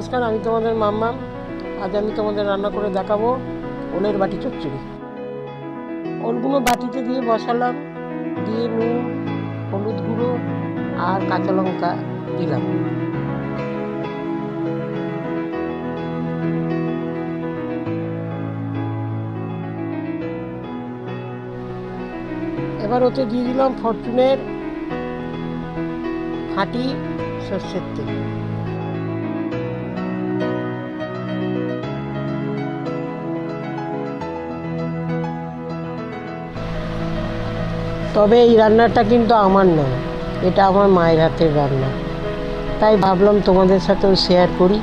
নমস্কার, আমি তোমাদের মাম্মাম। আজ আমি তোমাদের রান্না করে দেখাবো ওলের বাটি চচ্চড়ি। ওলগুলো বাটিতে দিয়ে বসালাম, দিয়ে নুন, হলুদ গুঁড়ো আর কাঁচা লঙ্কা দিলাম। এবার ওতে দিয়ে দিলাম ফরচুনের খাঁটি সর্ষের তেল। তবে এই রান্নাটা কিন্তু আমার নয়, এটা আমার মায়ের হাতের রান্না, তাই ভাবলাম তোমাদের সাথেও শেয়ার করি।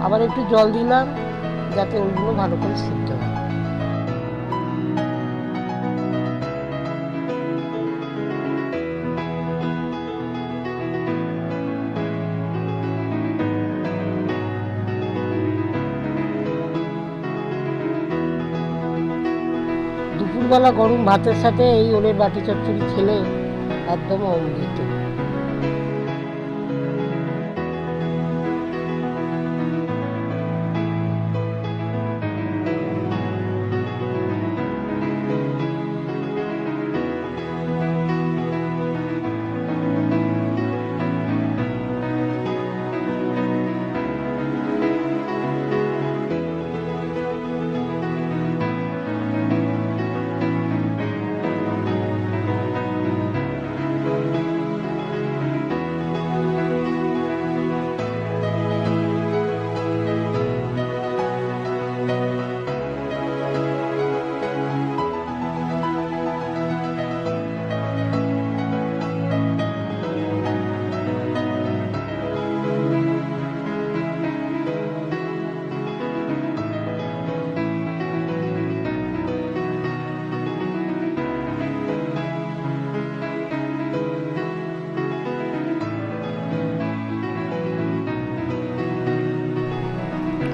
আবার একটু জল দিলাম যাতে ওইগুলো ভালো করে সিদ্ধ হয়। দুপুরবেলা গরম ভাতের সাথে এই ওলের বাটি চচ্চড়ি খেলে একদম অমৃত।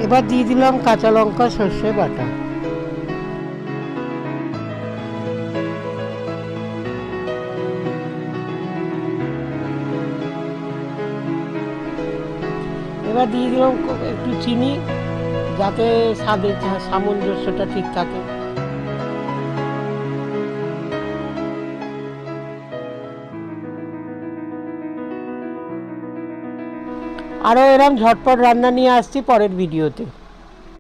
এবার দিয়ে দিলাম কাঁচা লঙ্কা, সর্ষে বাটা। এবার দিয়ে দিলাম একটু চিনি, যাতে স্বাদের সামঞ্জস্যটা ঠিক থাকে। আরও এরকম ঝটপট রান্না নিয়ে আসছি পরের ভিডিওতে।